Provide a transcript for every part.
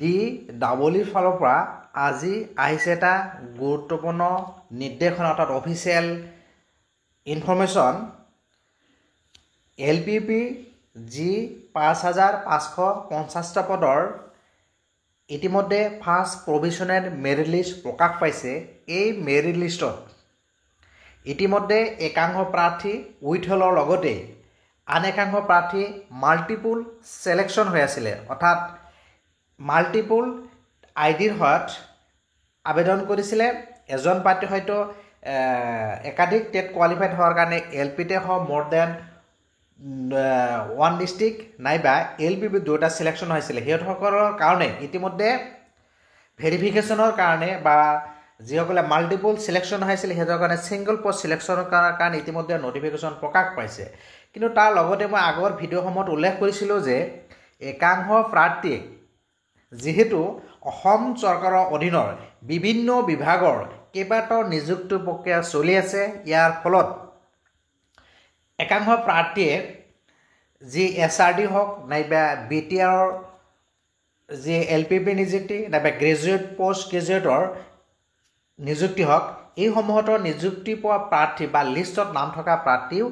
D ডাবলিৰ ফালৰ পৰা আজি আহিছে এটা গুৰুত্বপূৰ্ণ নিৰ্দেশনা অৰ্থাৎ অফিচিয়েল ইনফৰমেশ্যন LPP যি ৫,৫৫০টা পদৰ ইতিমধ্যে ফাৰ্ষ্ট প্ৰভিশ্যনেল মেৰিট লিষ্ট প্ৰকাশ পাইছে। এই মেৰিট লিষ্টত ইতিমধ্যে একাংশ প্ৰাৰ্থী উইথহলৰ লগতে আন একাংশ প্ৰাৰ্থী মাল্টিপুল ছিলেকশ্যন হৈ আছিলে অৰ্থাৎ মাল্টিপুল আইডিৰ সহায়ত আবেদন কৰিছিলে। এজন প্ৰাৰ্থী হয়তো একাধিক টেট কোৱালিফাইড হোৱাৰ কাৰণে LPতে হওক মোৰ দেন ওৱান ডিষ্ট্ৰিক্ট নাইবা LPP দুটা ছিলেকশ্যন হৈছিলে। সিহঁতসকলৰ কাৰণে ইতিমধ্যে ভেৰিফিকেশ্যনৰ কাৰণে বা যিসকলে মাল্টিপুল ছিলেকশ্যন হৈছিলে সিহঁতৰ কাৰণে ছিংগল পষ্ট ছিলেকশ্যনৰ কাৰণে ইতিমধ্যে নটিফিকেশ্যন প্ৰকাশ পাইছে। কিন্তু তাৰ লগতে মই আগৰ ভিডিঅ'সমূহত উল্লেখ কৰিছিলোঁ যে একাংশ প্ৰাৰ্থীয়ে যিহেতু অসম চৰকাৰৰ অধীনৰ বিভিন্ন বিভাগৰ কেইবাটাও নিযুক্তি প্ৰক্ৰিয়া চলি আছে, ইয়াৰ ফলত একাংশ প্ৰাৰ্থীয়ে যি SRD হওক নাইবা BTR যি LPP নিযুক্তি নাইবা গ্ৰেজুৱেট পোষ্ট গ্ৰেজুৱেটৰ নিযুক্তি হওক এইসমূহতো নিযুক্তি পোৱা প্ৰাৰ্থী বা লিষ্টত নাম থকা প্ৰাৰ্থীও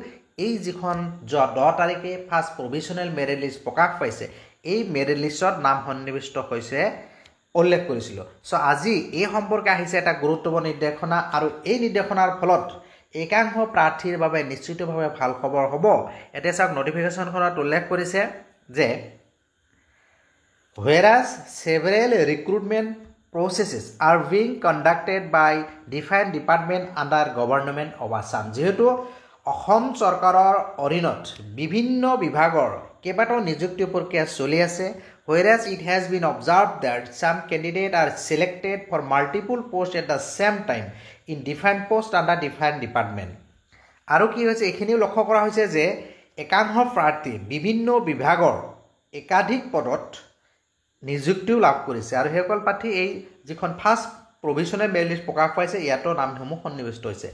এই যিখন যোৱা 10 তাৰিখে ফাৰ্ষ্ট প্ৰভিশ্যনেল মেৰিট লিষ্ট প্ৰকাশ পাইছে এই মেৰিট লিষ্টত নাম সন্নিৱিষ্ট হৈছে উল্লেখ কৰিছিলোঁ। চ' আজি এই সম্পৰ্কে আহিছে এটা গুৰুত্বপূৰ্ণ নিৰ্দেশনা আৰু এই নিৰ্দেশনাৰ ফলত একাংশ প্ৰাৰ্থীৰ বাবে নিশ্চিতভাৱে ভাল খবৰ হ'ব। এতিয়া চাওক নটিফিকেশ্যনখনত উল্লেখ কৰিছে যে whereas several recruitment processes are being conducted by different department under government of Assam। যিহেতু অসম চৰকাৰৰ অধীনত বিভিন্ন বিভাগৰ কেইবাটাও নিযুক্তি প্ৰক্ৰিয়া চলি আছে। whereas it has been observed that some candidates are selected for multiple posts at the same time in different posts under different department। আৰু কি হৈছে এইখিনিও লক্ষ্য কৰা হৈছে যে একাংশ প্ৰাৰ্থী বিভিন্ন বিভাগৰ একাধিক পদত নিযুক্তিও লাভ কৰিছে আৰু সেইসকল প্ৰাৰ্থী এই যিখন ফাৰ্ষ্ট প্ৰভিশ্যনেল মেৰিট লিষ্ট প্ৰকাশ পাইছে ইয়াতো নামসমূহ সন্নিৱিষ্ট হৈছে।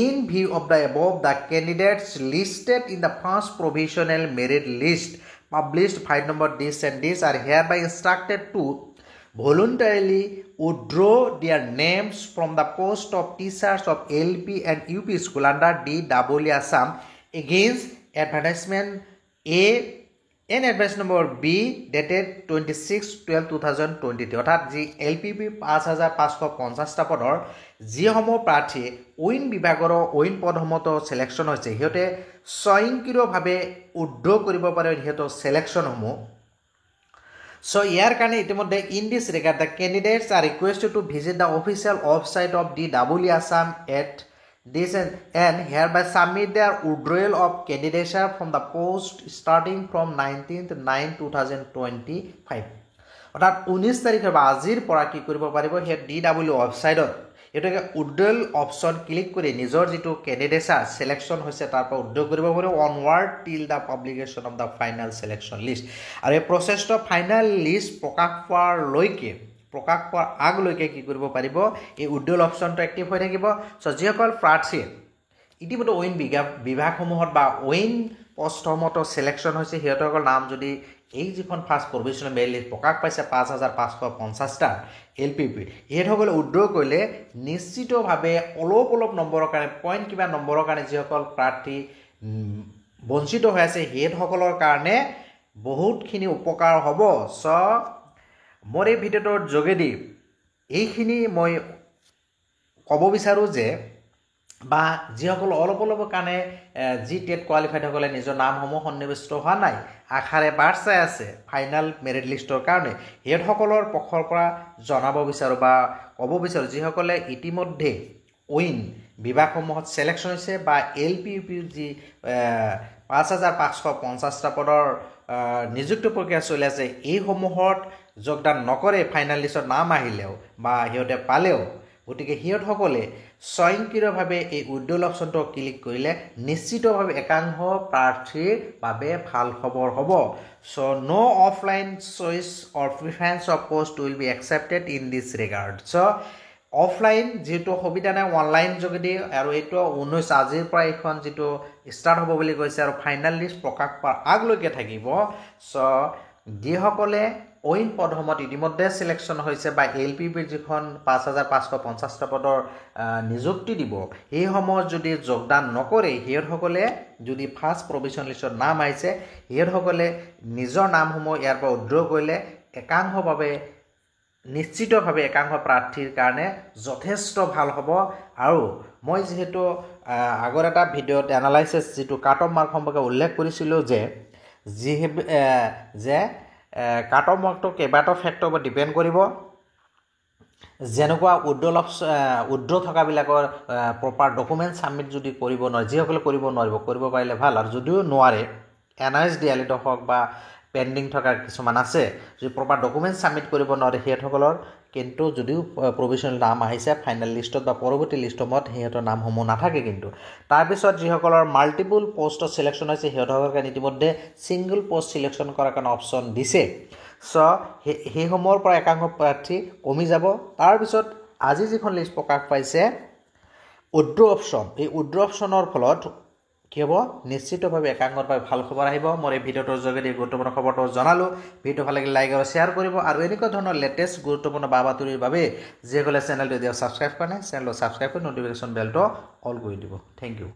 In view of the above, the candidates listed in the first provisional merit list published 5 number this and this are hereby instructed to voluntarily withdraw their names from the post of teachers of LP and UP school under DEE Assam against advertisement A and advice number B dated 26/12/2023 অৰ্থাৎ যি LPP ৫,৫৫০টা পদৰ যিসমূহ প্ৰাৰ্থী win বিভাগৰ win পদসমূহত selection হৈছে সিহঁতে স্বয়ংক্ৰিয়ভাৱে উদ্ধ কৰিব পাৰে সিহঁতৰ ছিলেকশ্যনসমূহ। চ' ইয়াৰ কাৰণে ইতিমধ্যে in this regard the candidates R requested to visit the official website of DEE Assam at this and hereby submit their withdrawal of candidature from the post starting from 19/9/2025 অৰ্থাৎ 19 তাৰিখৰ পৰা আজিৰ পৰা কি কৰিব পাৰিব সেই DEE ৱেবছাইটত এটাকে উইথড্ৰল অপশ্যন ক্লিক কৰি নিজৰ যিটো কেণ্ডিডেচাৰ ছিলেকশ্যন হৈছে তাৰ পৰা উইথড্ৰ কৰিব পাৰিব অনৱাৰ্ড টিল the publication of the final selection list. আৰু এই প্ৰচেছটো ফাইনেল লিষ্ট প্ৰকাশ পোৱাৰ আগলৈকে কি কৰিব পাৰিব এই উইথড্ৰল অপশ্যনটো এক্টিভ হৈ থাকিব। চ' যিসকল প্ৰাৰ্থীয়ে ইতিমধ্যে উইন বিভাগসমূহত বা উইন পষ্টসমূহতো ছিলেকশ্যন হৈছে সিহঁতৰ নাম যদি এই যিখন ফাৰ্ষ্ট প্ৰভিশ্যনেল মেৰিট লিষ্ট প্ৰকাশ পাইছে ৫,৫৫০টা LPP সিহঁতসকলে উইথড্ৰ কৰিলে নিশ্চিতভাৱে অলপ নম্বৰৰ কাৰণে পইণ্ট কিবা নম্বৰৰ কাৰণে যিসকল প্ৰাৰ্থী বঞ্চিত হৈ আছে সিহঁতসকলৰ কাৰণে বহুতখিনি উপকাৰ হ'ব। চ' মোৰ এই ভিডিঅ'টোৰ যোগেদি এইখিনি মই ক'ব বিচাৰোঁ যে বা যিসকল অলপ কাৰণে যি টেট কোৱালিফাইডসকলে নিজৰ নামসমূহ সন্নিৱিষ্ট হোৱা নাই আশাৰে বাট চাই আছে ফাইনেল মেৰিট লিষ্টৰ কাৰণে সিহঁতসকলৰ পক্ষৰ পৰা জনাব বিচাৰোঁ বা ক'ব বিচাৰোঁ যিসকলে ইতিমধ্যে উইন বিভাগসমূহত ছিলেকশ্যন হৈছে বা LPP যি ৫,৫৫০টা পদৰ নিযুক্তি প্ৰক্ৰিয়া চলি আছে এইসমূহত যোগদান নকৰে ফাইনেল লিষ্টত নাম আহিলেও বা সিহঁতে পালেও গতিকে সিহঁতসকলে স্বয়ংক্ৰিয়ভাৱে এই উইথড্ৰল অপশ্যনটো ক্লিক কৰিলে নিশ্চিতভাৱে একাংশ প্ৰাৰ্থীৰ বাবে ভাল খবৰ হ'ব। চ' no offline choice or preference of post will be accepted in this regard। So' offline যিটো সুবিধা নাই অনলাইন যোগেদি আৰু এইটো 19 আজিৰ পৰা এইখন যিটো ষ্টাৰ্ট হ'ব বুলি কৈছে আৰু ফাইনেল লিষ্ট প্ৰকাশ পোৱাৰ আগলৈকে থাকিব। চ' যিসকলে অইন পদসমূহত ইতিমধ্যে সিলেকশ্যন হৈছে বা LPPৰ যিখন 5550টা পদৰ নিযুক্তি দিব এইসমূহত যদি যোগদান নকৰে সিহঁতসকলে যদি ফাৰ্ষ্ট প্ৰভিজন লিষ্টত নাম আহিছে সিহঁতসকলে নিজৰ নামসমূহ ইয়াৰ পৰা উদ্ৰ কৰিলে একাংশভাৱে নিশ্চিতভাৱে একাংশ প্ৰাৰ্থীৰ কাৰণে যথেষ্ট ভাল হ'ব আৰু মই যেহেতু আগৰ এটা ভিডিঅ'ত এনালাইচিছ যিটো কাট অফ মাৰ্ক সম্পৰ্কে উল্লেখ কৰিছিলোঁ যে কাট অফ মাৰ্কটো কেইবাটাও ফেক্টৰৰ ওপৰত ডিপেণ্ড কৰিব যেনেকুৱা উদ্ৰ থকাবিলাকৰ প্ৰপাৰ ডকুমেণ্ট ছাবমিট যদি কৰিব নোৱাৰে যিসকলে কৰিব পাৰিলে ভাল আৰু যদিও নোৱাৰে NISDLত হওক বা পেণ্ডিং থকা কিছুমান আছে যদি প্ৰপাৰ ডকুমেণ্ট ছাবমিট কৰিব নোৱাৰে সিহঁতসকলৰ কিন্তু যদিও প্ৰভিজনেল নাম আহিছে ফাইনেল লিষ্টত বা পৰৱৰ্তী লিষ্টত সিহঁতৰ নামসমূহ নাথাকে কিন্তু তাৰপিছত যিসকলৰ মাল্টিপুল পোষ্টত চিলেকশ্যন হৈছে সিহঁতৰ কাৰণে ইতিমধ্যে ছিংগল পোষ্ট চিলেকশ্যন কৰাৰ কাৰণে অপশ্যন দিছে সেইসমূহৰ পৰা একাংশ প্ৰাৰ্থী কমি যাব তাৰপিছত আজি যিখন লিষ্ট প্ৰকাশ পাইছে উইথড্ৰ অপশ্যন এই উইথড্ৰ অপশ্যনৰ ফলত কি হ'ব নিশ্চিতভাৱে একাংশৰ পৰা ভাল খবৰ আহিব মই এই ভিডিঅ'টোৰ যোগেদি গুৰুত্বপূৰ্ণ খবৰটো জনালোঁ ভিডিঅ' ভাল লাগিলে লাইক আৰু শ্বেয়াৰ কৰিব আৰু এনেকুৱা ধৰণৰ লেটেষ্ট গুৰুত্বপূৰ্ণ বাতৰিৰ বাবে যিসকলে চেনেলটো এতিয়াও ছাবস্ক্ৰাইব কৰা নাই চেনেলটো ছাবস্ক্ৰাইব কৰি ন'টিফিকেশ্যন বেলটো অল কৰি দিব থেংক ইউ